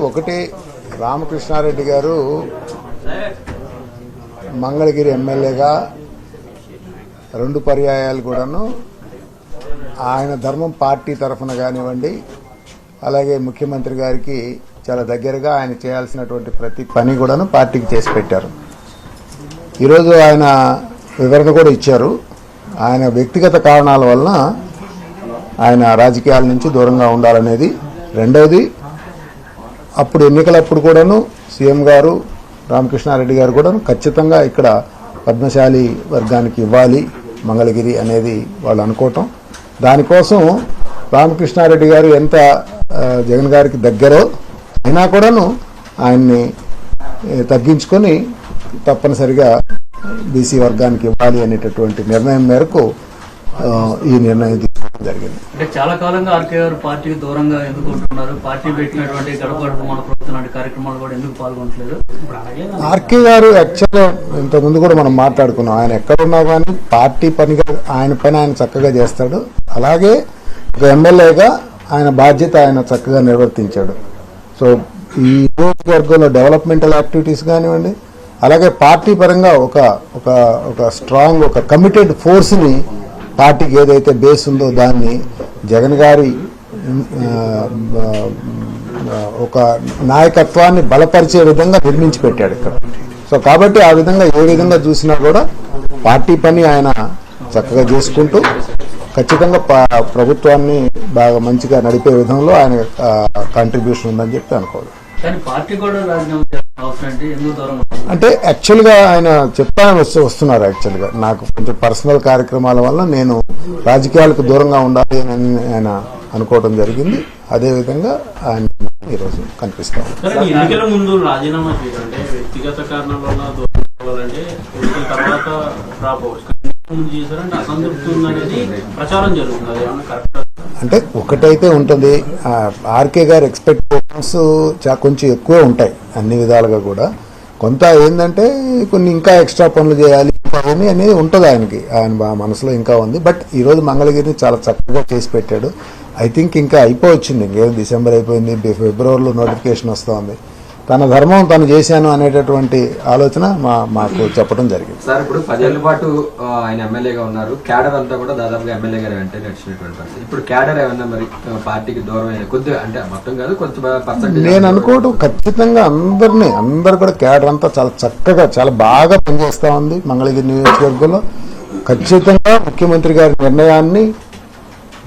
ఒకటి రామకృష్ణారెడ్డి గారు మంగళగిరి ఎమ్మెల్యేగా 2 పర్యాయాలు కూడాను ఆయన ధర్మం పార్టీ తరఫున కానివ్వండి, అలాగే ముఖ్యమంత్రి గారికి చాలా దగ్గరగా ఆయన చేయాల్సినటువంటి ప్రతి పని కూడాను పార్టీకి చేసి పెట్టారు. ఈరోజు ఆయన వివరణ కూడా ఇచ్చారు. ఆయన వ్యక్తిగత కారణాల వలన ఆయన రాజకీయాల నుంచి దూరంగా ఉండాలనేది. రెండవది, అప్పుడు ఎన్నికలప్పుడు కూడాను సీఎం గారు రామకృష్ణారెడ్డి గారు కూడా ఖచ్చితంగా ఇక్కడ పద్మశాలి వర్గానికి ఇవ్వాలి మంగళగిరి అనేది వాళ్ళు అనుకోవటం. దానికోసం రామకృష్ణారెడ్డి గారు ఎంత జగన్ గారికి దగ్గరో అయినా కూడాను ఆయన్ని తగ్గించుకొని తప్పనిసరిగా బీసీ వర్గానికి ఇవ్వాలి అనేటటువంటి నిర్ణయం మేరకు ఈ నిర్ణయం తీసుకోవడం జరిగింది. అంటే చాలా కాలంగా ఆర్కే గారు పార్టీకి దూరంగా ఎందుకు ఉంటున్నారు? పార్టీ పెట్టినటువంటి గడప మన ప్రభుత్వం కార్యక్రమాలు కూడా ఎందుకు పాల్గొనట్లేదు? ఆర్కే గారు యాక్చువల్గా ఇంతకుముందు కూడా మనం మాట్లాడుకున్నాం. ఆయన ఎక్కడున్నా కానీ పార్టీ పనిగా ఆయన పని ఆయన చక్కగా చేస్తాడు. అలాగే ఒక ఎమ్మెల్యేగా ఆయన బాధ్యత ఆయన చక్కగా నిర్వర్తించాడు. సో ఈ నియోజకవర్గంలో డెవలప్మెంటల్ యాక్టివిటీస్ కానివ్వండి, అలాగే పార్టీ పరంగా ఒక స్ట్రాంగ్ ఒక కమిటెడ్ ఫోర్స్ని పార్టీకి ఏదైతే బేస్ ఉందో దాన్ని జగన్ గారి ఒక నాయకత్వాన్ని బలపరిచే విధంగా నిర్మించి పెట్టాడు ఇక్కడ. సో కాబట్టి ఆ విధంగా ఏ విధంగా చూసినా కూడా పార్టీ పని ఆయన చక్కగా చేసుకుంటూ ఖచ్చితంగా ప్రభుత్వాన్ని బాగా మంచిగా నడిపే విధంలో ఆయన కాంట్రిబ్యూషన్ ఉందని చెప్పి అనుకోవాలి. అంటే యాక్చువల్గా ఆయన చెప్పాలని వస్తున్నారు. యాక్చువల్గా నాకు కొంచెం పర్సనల్ కార్యక్రమాల వల్ల నేను రాజకీయాలకు దూరంగా ఉండాలి అని ఆయన అనుకోవడం జరిగింది. అదేవిధంగా ఆయన ఈరోజు కనిపిస్తాం. ఎన్నికల ముందు రాజీనామా చేయాలంటే వ్యక్తిగత కారణాల వల్ల దూరంటే ఎన్నికల తర్వాత డ్రాప్ అవ్వచ్చు. చేశారంటే అసంతృప్తి ఉందనేది ప్రచారం జరుగుతుంది. అంటే ఒకటైతే ఉంటుంది, ఆర్కే గారి ఎక్స్పెక్టేషన్స్ కొంచెం ఎక్కువే ఉంటాయి అన్ని విధాలుగా కూడా. కొంత ఏంటంటే కొన్ని ఇంకా ఎక్స్ట్రా పనులు చేయాలి అవన్నీ అనేది ఉంటుంది ఆయనకి, ఆయన మనసులో ఇంకా ఉంది. బట్ ఈరోజు మంగళగిరిని చాలా చక్కగా చేసి పెట్టాడు. ఐ థింక్ ఇంకా అయిపోవచ్చింది, ఇంకేం డిసెంబర్ అయిపోయింది, ఫిబ్రవరిలో నోటిఫికేషన్ వస్తుంది. తన ధర్మం తను చేశాను అనేటటువంటి ఆలోచన మాకు చెప్పడం జరిగింది. సార్, ఇప్పుడు 10 ఏళ్ల పాటు ఆయన ఎమ్మెల్యేగా ఉన్నారు. క్యాడర్ అంతా కూడా దాదాపుగా ఎమ్మెల్యే గారు వెంటనే నడిచినటువంటి పరిస్థితి. ఇప్పుడు క్యాడర్ ఏమన్నా మరి పార్టీకి దూరం కొద్దిగా, అంటే మొత్తం కాదు కొంచెం పర్సెంట్ నేను అనుకోవడం ఖచ్చితంగా అందరు కూడా క్యాడర్ అంతా చాలా చక్కగా చాలా బాగా పనిచేస్తా ఉంది మంగళగిరి నియోజకవర్గంలో. ఖచ్చితంగా ముఖ్యమంత్రి గారి నిర్ణయాన్ని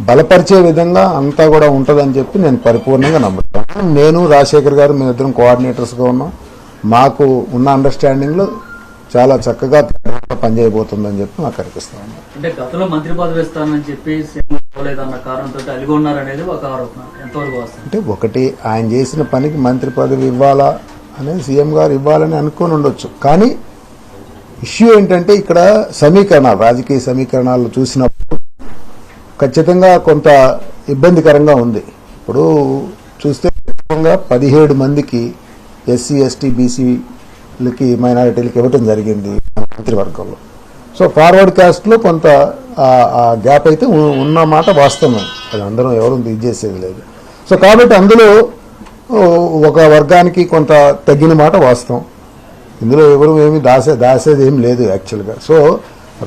బలపరిచే విధంగా అంతా కూడా ఉంటుందని చెప్పి నేను పరిపూర్ణంగా నమ్ముతాను. నేను రాజశేఖర్ గారు మేమిద్దరం కోఆర్డినేటర్స్గా ఉన్నాం. మాకు ఉన్న అండర్స్టాండింగ్లో చాలా చక్కగా పనిచేయబోతుందని చెప్పి నాకు అనిపిస్తాను. అంటే గతంలో మంత్రి పదవి ఇస్తానని చెప్పి అన్న కారణంతో అలిగి ఉన్నారనేది ఒక ఆరోపణ. ఎంతవరకు వస్తుంది? అంటే ఒకటి, ఆయన చేసిన పనికి మంత్రి పదవి ఇవ్వాలా అనేది సీఎం గారు ఇవ్వాలని అనుకుని ఉండొచ్చు. కానీ ఇష్యూ ఏంటంటే ఇక్కడ సమీకరణాలు, రాజకీయ సమీకరణాలు చూసినప్పుడు ఖచ్చితంగా కొంత ఇబ్బందికరంగా ఉంది. ఇప్పుడు చూస్తే 17 మందికి ఎస్సీ ఎస్టీ బీసీలకి మైనారిటీలకి ఇవ్వటం జరిగింది మంత్రివర్గంలో. సో ఫార్వర్డ్ కాస్ట్లో కొంత గ్యాప్ అయితే ఉన్నమాట వాస్తవం. అది అందరం ఎవరు ఇది చేసేది లేదు. సో కాబట్టి అందులో ఒక వర్గానికి కొంత తగ్గిన మాట వాస్తవం. ఇందులో ఎవరు ఏమి దాసేది ఏం లేదు యాక్చువల్గా. సో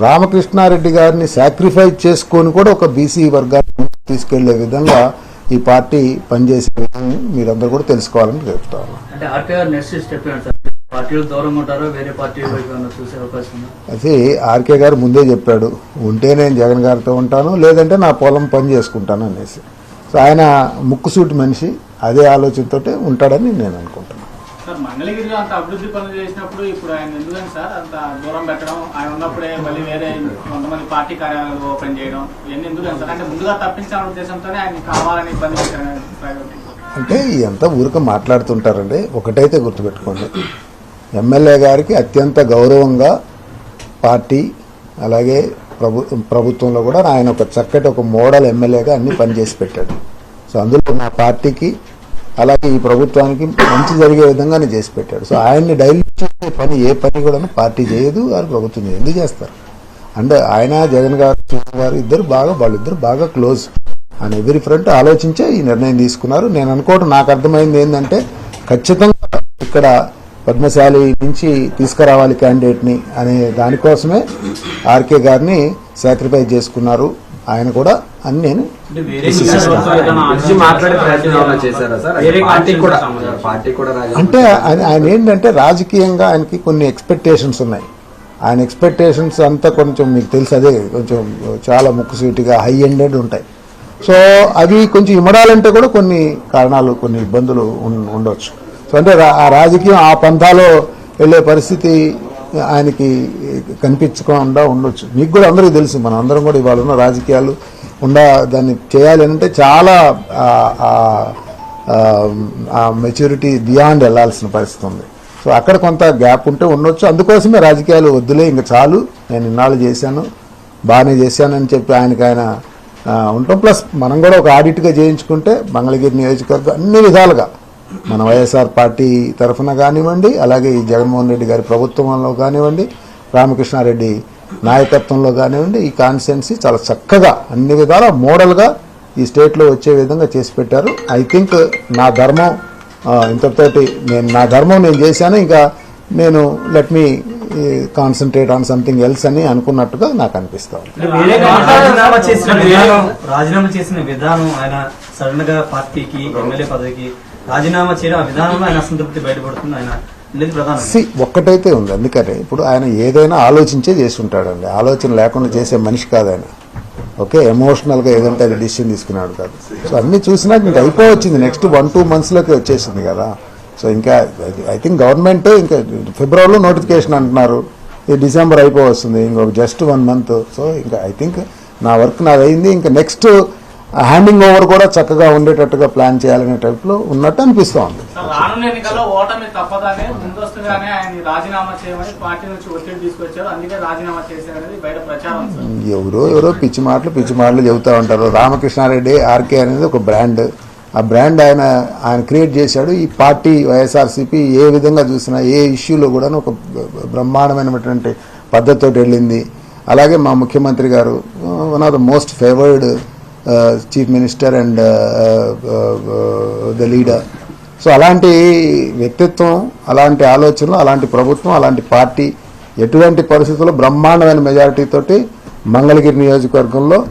రామకృష్ణారెడ్డి గారిని సాక్రిఫైస్ చేసుకొని కూడా ఒక బీసీ వర్గాన్ని తీసుకెళ్లే విధంగా ఈ పార్టీ పనిచేసే విధానం మీరందరూ కూడా తెలుసుకోవాలని చెప్తాను. అదే ఆర్కే గారు ముందే చెప్పాడు, ఉంటే నేను జగన్ గారితో ఉంటాను, లేదంటే నా పొలం పని చేసుకుంటాను అనేసి. సో ఆయన ముక్కుసూటి మనిషి, అదే ఆలోచనతో ఉంటాడని నేను అనుకుంటున్నాను. సార్, మంగళగిరిలో అంత అభివృద్ధి పనులు చేసినప్పుడు ఇప్పుడు ఆయన ఎందుకని సార్ అంత దూరం పెట్టడం, ఆయన ఉన్నప్పుడే మళ్ళీ వేరే కొంతమంది పార్టీ కార్యాలయాలు ఓపెన్ చేయడం, ఇవన్నీ ఎందుకని సార్? అంటే ముందుగా తప్పించాలనే ఉద్దేశంతోనే ఆయన కావాలని ఇబ్బంది పెట్టారు. అంటే ఇదంతా ఊరిక మాట్లాడుతుంటారండి. ఒకటైతే గుర్తుపెట్టుకోండి, ఎమ్మెల్యే గారికి అత్యంత గౌరవంగా పార్టీ అలాగే ప్రభుత్వంలో కూడా ఆయన ఒక చక్కటి ఒక మోడల్ ఎమ్మెల్యేగా అన్ని పనిచేసి పెట్టాడు. సో అందులో మా పార్టీకి అలాగే ఈ ప్రభుత్వానికి మంచి జరిగే విధంగానే చేసి పెట్టాడు. సో ఆయన్ని డైల్యూట్ చేసే పని ఏ పని కూడా పార్టీ చేయదు, వారు ప్రభుత్వం చేయదు. ఎందుకు చేస్తారు అంటే ఆయన జగన్ గారు వాళ్ళిద్దరు బాగా క్లోజ్ అని ఎవ్రీ ఫ్రంట్ ఆలోచించే ఈ నిర్ణయం తీసుకున్నారు. నేను అనుకోవడం, నాకు అర్థమైంది ఏంటంటే ఖచ్చితంగా ఇక్కడ పద్మశాలి నుంచి తీసుకురావాలి క్యాండిడేట్ని అనే దానికోసమే ఆర్కే గారిని సాక్రిఫైస్ చేసుకున్నారు. ఆయన కూడా అని నేను అంటే వేరే గురించి మాట్లాడే ప్రయత్నం ఏమైనా చేశారా సార్? పార్టీ కూడా అంటే ఆయన ఏంటంటే రాజకీయంగా ఆయనకి కొన్ని ఎక్స్పెక్టేషన్స్ ఉన్నాయి. ఆయన ఎక్స్పెక్టేషన్స్ అంతా కొంచెం మీకు తెలుసు, అదే కొంచెం చాలా ముక్కుసూటిగా హై ఎండెడ్ ఉంటాయి. సో అవి కొంచెం ఇమ్మడాలంటే కూడా కొన్ని కారణాలు, కొన్ని ఇబ్బందులు ఉండవచ్చు. సో అంటే ఆ రాజకీయం ఆ పంథాలో వెళ్ళే పరిస్థితి ఆయనకి కనిపించకుండా ఉండొచ్చు. మీకు కూడా అందరికీ తెలుసు, మనం అందరం కూడా ఇవాళ ఉన్న రాజకీయాలు దాన్ని చేయాలి అంటే చాలా మెచ్యూరిటీ బియాండ్ వెళ్లాల్సిన పరిస్థితి ఉంది. సో అక్కడ కొంత గ్యాప్ ఉంటే ఉండొచ్చు. అందుకోసమే రాజకీయాలు వద్దులే, ఇంకా చాలు, నేను ఇన్నాళ్ళు చేశాను, బాగానే చేశానని చెప్పి ఆయన ఉంటాం. ప్లస్ మనం కూడా ఒక ఆడిట్గా చేయించుకుంటే మంగళగిరి నియోజకవర్గం అన్ని విధాలుగా మన వైఎస్ఆర్ పార్టీ తరఫున కానివ్వండి, అలాగే ఈ జగన్మోహన్ రెడ్డి గారి ప్రభుత్వంలో కానివ్వండి, రామకృష్ణారెడ్డి నాయకత్వంలో కానివ్వండి, ఈ కాన్స్టిట్యున్సీ చాలా చక్కగా అన్ని విధాల మోడల్గా ఈ స్టేట్లో వచ్చే విధంగా చేసి పెట్టారు. ఐ థింక్ నా ధర్మం ఇంతతోటి నా ధర్మం నేను చేశాను, ఇంకా నేను let me concentrate on something else అని అనుకున్నట్టుగా నాకు అనిపిస్తాను. రాజీనామా చేసిన విధానం, ఆయన సడన్ గా పార్టీకి ఎమ్మెల్యే పదవికి రాజీనామా చేయడం, ఆ విధానంలో ఆయన అసంతృప్తి బయటపడుతుంది. ఆయన ఒక్కటైతే ఉంది, అందుకని ఇప్పుడు ఆయన ఏదైనా ఆలోచించే చేసి ఉంటాడండి. ఆలోచన లేకుండా చేసే మనిషి కాదు ఆయన. ఓకే, ఎమోషనల్గా ఏదంటే అది డిసిషన్ తీసుకున్నాడు కాదు. సో అన్ని చూసినాక ఇంకా అయిపోవచ్చింది, నెక్స్ట్ 1-2 monthsలోకి వచ్చేసింది కదా. సో ఇంకా ఐ థింక్ గవర్నమెంట్ ఇంకా ఫిబ్రవరిలో నోటిఫికేషన్ అంటున్నారు, ఈ డిసెంబర్ అయిపోవస్తుంది, ఇంకొక జస్ట్ 1 month. సో ఇంకా ఐ థింక్ నా వర్క్ నాది అయింది. ఇంకా నెక్స్ట్ హ్యాండింగ్ ఓవర్ కూడా చక్కగా ఉండేటట్టుగా ప్లాన్ చేయాలనే టైప్లో ఉన్నట్టు అనిపిస్తూ ఉంది. రానున్న ఎన్నికల్లో ఓటమి తప్పదని ముందస్తుగానే ఆయన రాజీనామా చేయమని పార్టీ నుంచి ఒత్తిడి తీసుకొచ్చారు, అందుకే రాజీనామా చేశారనేది బయట ప్రచారం. ఎవరో పిచ్చి మాటలు చెబుతూ ఉంటారు. రామకృష్ణారెడ్డి ఆర్కే అనేది ఒక బ్రాండ్, ఆ బ్రాండ్ ఆయన క్రియేట్ చేశాడు. ఈ పార్టీ వైఎస్ఆర్సీపీ ఏ విధంగా చూసినా ఏ ఇష్యూలో కూడా ఒక బ్రహ్మాండమైనటువంటి పద్ధతితో వెళ్ళింది. అలాగే మా ముఖ్యమంత్రి గారు one of the most favoured chief minister and the leader. So అలాంటి వ్యక్తిత్వం, అలాంటి ఆలోచనలు, అలాంటి ప్రభుత్వం, అలాంటి పార్టీ ఎటువంటి పరిస్థితుల్లో బ్రహ్మాండమైన మెజారిటీతోటి మంగళగిరి నియోజకవర్గంలో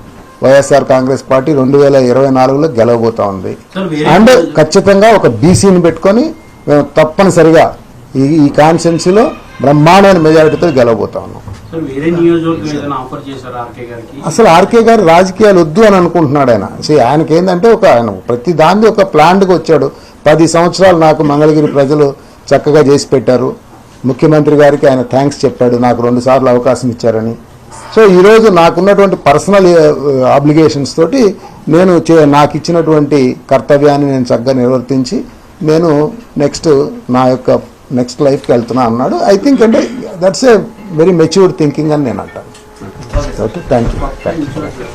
వైఎస్ఆర్ కాంగ్రెస్ పార్టీ 2024లో గెలవబోతా ఉంది. అండ్ ఖచ్చితంగా ఒక బీసీని పెట్టుకొని మేము తప్పనిసరిగా ఈ కాన్స్టిట్యున్సీలో బ్రహ్మాండమైన మెజారిటీతో గెలవబోతా ఉన్నాం. అసలు ఆర్కే గారు రాజకీయాలు వద్దు అని అనుకుంటున్నాడు ఆయన. ఆయనకి ఏంటంటే ఆయన ప్రతి దాన్ని ఒక ప్లాన్గా వచ్చాడు. 10 సంవత్సరాలు నాకు మంగళగిరి ప్రజలు చక్కగా చేసి పెట్టారు. ముఖ్యమంత్రి గారికి ఆయన థ్యాంక్స్ చెప్పాడు, నాకు 2 సార్లు అవకాశం ఇచ్చారని. సో ఈరోజు నాకున్నటువంటి పర్సనల్ ఆబ్లిగేషన్స్ తోటి నేను నాకు ఇచ్చినటువంటి కర్తవ్యాన్ని నేను చక్కగా నిర్వర్తించి నేను నా యొక్క నెక్స్ట్ లైఫ్కి వెళ్తున్నా అన్నాడు. ఐ థింక్ అంటే that's a very matured thinking అని నేను అంటాను. Okay, thank you.